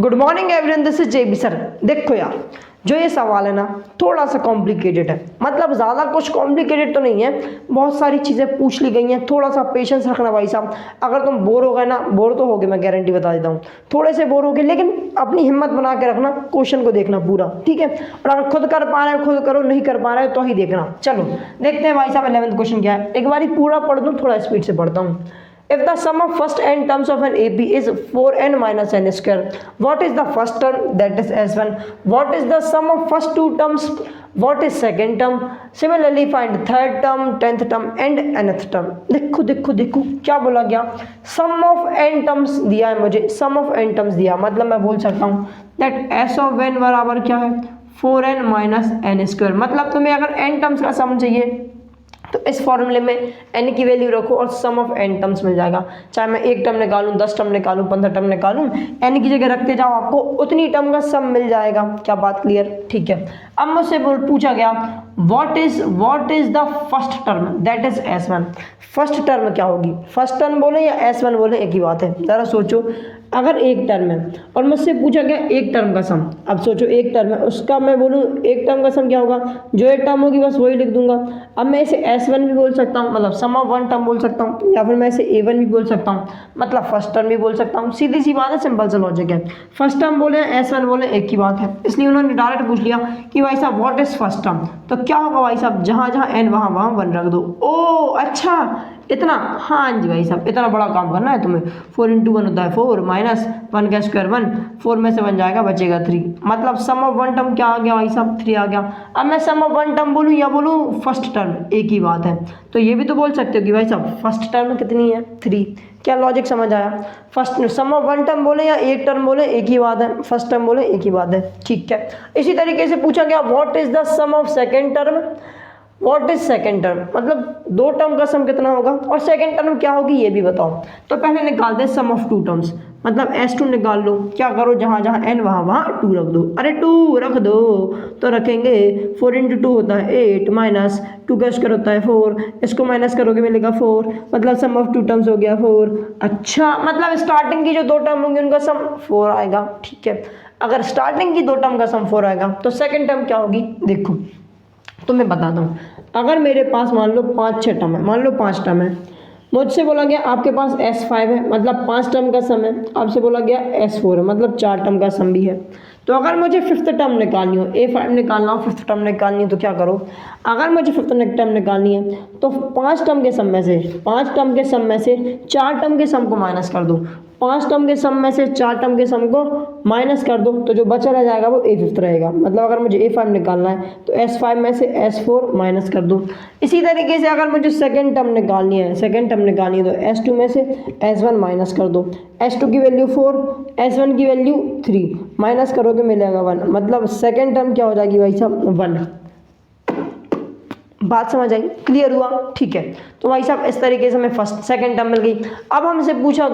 Good morning everyone, this is JB sir. देखो यार, जो ये सवाल है ना थोड़ा सा कॉम्प्लिकेटेड है। मतलब ज़्यादा कुछ कॉम्प्लिकेटेड तो नहीं है, बहुत सारी चीज़ें पूछ ली गई हैं। थोड़ा सा पेशेंस रखना भाई साहब। अगर तुम बोर हो गए ना, बोर तो हो गए, मैं गारंटी बता देता हूँ, थोड़े से बोर हो गए, लेकिन अपनी हिम्मत बना के रखना, क्वेश्चन को देखना पूरा, ठीक है। और अगर खुद कर पा रहे हो खुद करो, नहीं कर पा रहे हो तो ही देखना। चलो देखते हैं भाई साहब 11th क्वेश्चन क्या है। एक बार पूरा पढ़ दूँ, थोड़ा स्पीड से पढ़ता हूँ। If the sum of first n terms of an AP is 4n minus n square, what is the first term, that is S1? What is the sum of first two terms? What is second term? Similarly find third term, 10th term and nth term. देखो देखो देखो क्या बोला गया, sum of n terms दिया है मुझे, sum of n terms दिया, मतलब मैं बोल सकता हूँ that S of n बराबर क्या है 4n minus n square। मतलब तुम्हें अगर n terms का सम चाहिए तो इस फॉर्मूले में n की वैल्यू रखो और सम ऑफ n टर्म्स मिल जाएगा। चाहे मैं एक टर्म निकालूं, 10 टर्म निकालूं, 15 टर्म निकालूं, n की जगह रखते जाओ, आपको उतनी टर्म का सम मिल जाएगा। क्या बात क्लियर? ठीक है। अब मुझसे पूछा गया what is the first term, that is S1। First term क्या होगी? फर्स्ट टर्म बोले या S1 बोले, एक ही बात है। ज़रा सोचो, अगर एक टर्म है और मुझसे पूछा गया एक टर्म का सम, अब सोचो एक टर्म है, उसका मैं बोलूँ एक टर्म का सम क्या होगा, जो एक टर्म होगी बस वही लिख दूंगा। अब मैं इसे S1 भी बोल सकता हूँ, मतलब सम ऑफ वन टर्म बोल सकता हूँ, या फिर मैं इसे A1 भी बोल सकता हूँ, मतलब फर्स्ट टर्म भी बोल सकता हूँ। सीधी सी बात है, सिंपल सा लॉजिक है। फर्स्ट टर्म बोले S1 बोले, एक ही बात है। इसलिए उन्होंने डायरेक्ट पूछ लिया कि भाई साहब व्हाट इज फर्स्ट टर्म, तो क्या होगा भाई साहब, जहाँ जहाँ n वहाँ वहाँ 1 रख दो। ओ अच्छा, इतना, हाँ जी भाई साहब, इतना बड़ा काम करना है तुम्हें। 4 × 1 होता है 4 माइनस 1 का स्क्वायर 1, 4 में से 1 जाएगा, बचेगा 3। मतलब सम ऑफ वन टर्म क्या आ गया भाई साहब, 3 आ गया। अब मैं सम ऑफ वन टर्म बोलूँ या बोलूँ फर्स्ट टर्म, एक ही बात है। तो ये भी तो बोल सकते हो कि भाई साहब फर्स्ट टर्म कितनी है, 3। क्या लॉजिक समझ आया? First sum of one term बोले या एक टर्म बोले, एक ही बात है। फर्स्ट टर्म बोले, एक ही बात है, ठीक है। इसी तरीके से पूछा गया what is the sum of second term, what is second term, मतलब दो टर्म का सम कितना होगा, और सेकेंड टर्म क्या होगी ये भी बताओ। तो पहले निकाल दे सम ऑफ टू टर्म्स, मतलब S2 निकाल लो। क्या करो, जहाँ जहाँ n वहाँ वहाँ 2 रख दो। अरे 2 रख दो तो रखेंगे, 4 × 2 होता है 8 माइनस 2 का स्क्वायर होता है 4, इसको माइनस करोगे मिलेगा 4, मतलब सम ऑफ टू टर्म्स हो गया 4। अच्छा, मतलब स्टार्टिंग की जो दो टर्म होंगी उनका सम 4 आएगा, ठीक है। अगर स्टार्टिंग की दो टर्म का सम 4 आएगा तो सेकेंड टर्म क्या होगी, देखो तो मैं बताता हूँ। अगर मेरे पास मान लो 5-6 टर्म है, मान लो 5 टर्म है, मुझसे बोला गया आपके पास S5 है, मतलब 5 टर्म का सम है। आपसे बोला गया S4 है, मतलब 4 टर्म का सम भी है। तो अगर मुझे फिफ्थ टर्म निकालनी हो, A5 निकालना हो, फिफ्थ टर्म निकालनी हो, तो क्या करो, अगर मुझे फिफ्थ टर्म निकालनी है तो 5 टर्म के सम में से 4 टर्म के सम को माइनस कर दो। 5 टर्म के सम में से 4 टर्म के सम को माइनस कर दो, तो जो बचा रह जाएगा वो A5 रहेगा। मतलब अगर मुझे A5 निकालना है तो S5 में से S4 माइनस कर दो। इसी तरीके से अगर मुझे सेकेंड टर्म निकालनी है तो S2 में से S1 माइनस कर दो। S2 की वैल्यू 4, S1 की वैल्यू 3, माइनस करोगे मिलेगा 1, मतलब सेकेंड टर्म क्या हो जाएगी भाई साहब 1। बात समझ आई? क्लियर हुआ? ठीक है। तो भाई साहब इस तरीके से हमें फर्स्ट सेकंड टर्म मिल गई। अब हमसे पूछा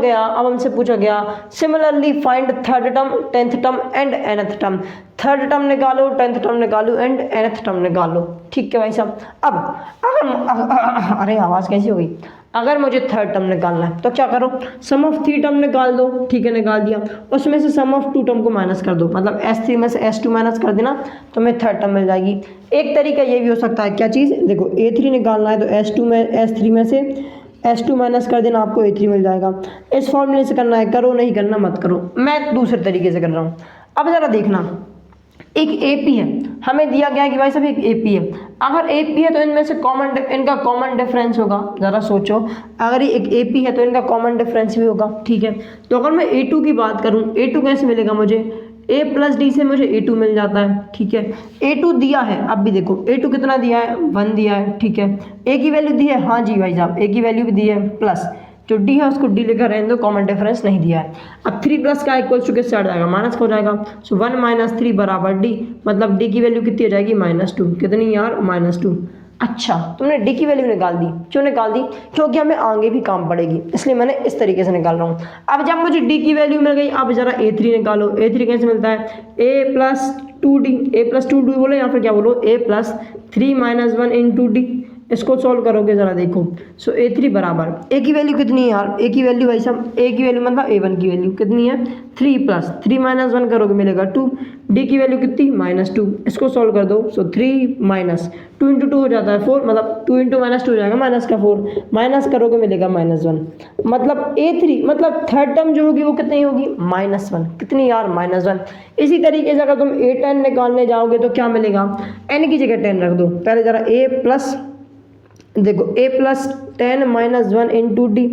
गया similarly find third term, 10th term and nth term. Third term निकालो, 10th टर्म निकालो एंड nth टर्म निकालो, ठीक है भाई साहब। अब अरे आवाज़ कैसी हो गई, अगर मुझे थर्ड टर्म निकालना है तो क्या करो, सम ऑफ 3 टर्म निकाल दो, ठीक है, निकाल दिया। उसमें से सम ऑफ 2 टर्म को माइनस कर दो, मतलब S3 में से S2 माइनस कर देना तो हमें थर्ड टर्म मिल जाएगी। एक तरीका ये भी हो सकता है, क्या चीज़, देखो A3 निकालना है तो S3 में से S2 माइनस कर देना, आपको A3 मिल जाएगा। इस फॉर्मूले से करना है, करो नहीं करना मत करो, मैं दूसरे तरीके से कर रहा हूँ। अब ज़रा देखना, एक AP है, हमें दिया गया है कि भाई साहब एक AP है। अगर AP है तो इनमें से इनका कॉमन डिफरेंस होगा। ज़रा सोचो, अगर ये एक AP है तो इनका कॉमन डिफरेंस भी होगा, ठीक है। तो अगर मैं A2 की बात करूँ, A2 कैसे मिलेगा मुझे, A + D से मुझे A2 मिल जाता है, ठीक है। A2 दिया है, अब भी देखो A2 कितना दिया है, 1 दिया है, ठीक है। A की वैल्यू दी है, हाँ जी भाई साहब A की वैल्यू भी दी है, प्लस जो D है उसको D लेकर रहने दो, कॉमन डिफरेंस नहीं दिया है। अब 3 प्लस का इक्वल टू किससे हट जाएगा, माइनस हो जाएगा। सो 1 - 3 बराबर D, मतलब D की वैल्यू कितनी हो जाएगी, -2। कितनी यार, -2। अच्छा, तुमने D की वैल्यू निकाल दी, क्यों निकाल दी, क्योंकि हमें आगे भी काम पड़ेगी, इसलिए मैंने इस तरीके से निकाल रहा हूँ। अब जब मुझे D की वैल्यू मिल गई, अब जरा A3 निकालो। A3 कैसे मिलता है, A + 2D बोले या फिर क्या बोलो, A + 3 - 1 × D, इसको सॉल्व करोगे ज़रा देखो। सो A3 बराबर ए की वैल्यू कितनी है यार, ए की वैल्यू भाई साहब, ए की वैल्यू मतलब A1 की वैल्यू कितनी है 3 प्लस 3 माइनस 1 करोगे मिलेगा 2, डी की वैल्यू कितनी -2, इसको सॉल्व कर दो। सो 3 माइनस 2 इंटू 2 हो जाता है 4, मतलब 2 इंटू -2 हो जाएगा माइनस का 4, माइनस करोगे मिलेगा -1, मतलब A3 मतलब थर्ड टर्म जो होगी वो कितनी होगी -1, कितनी यार -1। इसी तरीके से अगर तुम A10 निकालने जाओगे तो क्या मिलेगा, n की जगह 10 रख दो, पहले ज़रा a प्लस देखो a plus 10 minus 1 into D,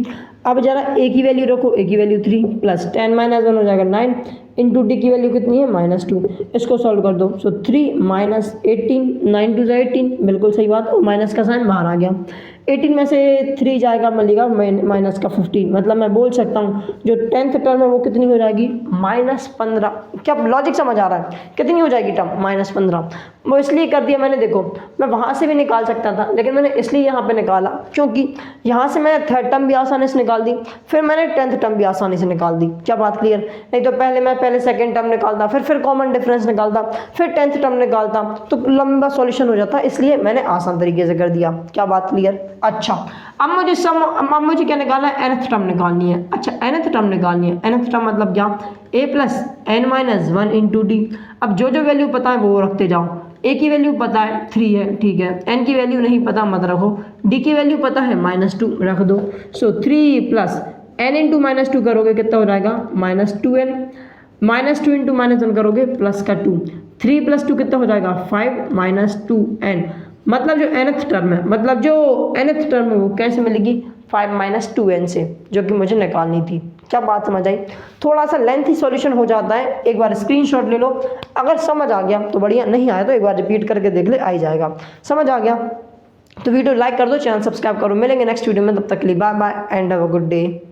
अब जरा a की वैल्यू रखो, a की वैल्यू 3 प्लस 10 माइनस 1 हो जाएगा 9 इंटू डी की वैल्यू कितनी है -2, इसको सॉल्व कर दो। सो 3 माइनस 18, 9 टू 18, बिल्कुल सही बात, और माइनस का साइन बाहर आ गया, 18 में से 3 जाएगा मिलेगा माइनस का 15, मतलब मैं बोल सकता हूँ जो 10th टर्म है वो कितनी हो जाएगी -15। क्या लॉजिक समझ आ रहा है, कितनी हो जाएगी टर्म -15। वो इसलिए कर दिया मैंने, देखो मैं वहाँ से भी निकाल सकता था लेकिन मैंने इसलिए यहाँ पे निकाला क्योंकि यहाँ से मैंने थर्ड टर्म भी आसानी से निकाल दी, फिर मैंने 10th टर्म भी आसानी से निकाल दी। क्या बात क्लियर, नहीं तो पहले सेकंड टर्म निकालता, फिर कॉमन डिफरेंस निकालता, फिर 10th टर्म निकालता तो लंबा सॉल्यूशन हो जाता, इसलिए मैंने आसान तरीके से कर दिया। क्या बात क्लियर। अच्छा अब मुझे क्या निकालना है, nth टर्म निकालनी है। अच्छा nth टर्म निकालनी है, nth टर्म मतलब क्या, a plus n minus 1 into D. अब जो वैल्यू पता है वो रखते जाओ, a की वैल्यू पता है 3 है, ठीक है, n की वैल्यू नहीं पता मत रखो, d की वैल्यू पता है -2 रख दो। सो 3 प्लस n इंटू -2 करोगे कितना हो जाएगा -2n, -2 इंटू -1 करोगे प्लस का 2, 3 प्लस 2 कितना हो जाएगा 5 -2n, मतलब जो nth टर्म है, मतलब जो nth टर्म है वो कैसे मिलेगी 5 -2n से, जो कि मुझे निकालनी थी। क्या बात समझ आई। थोड़ा सा लेंथी सॉल्यूशन हो जाता है, एक बार स्क्रीनशॉट ले लो, अगर समझ आ गया तो बढ़िया, नहीं आया तो एक बार रिपीट करके देख ले, आ ही जाएगा। समझ आ गया तो वीडियो लाइक कर दो, चैनल सब्सक्राइब करो। मिलेंगे नेक्स्ट वीडियो में, तब तक के लिए bye bye and have a good day.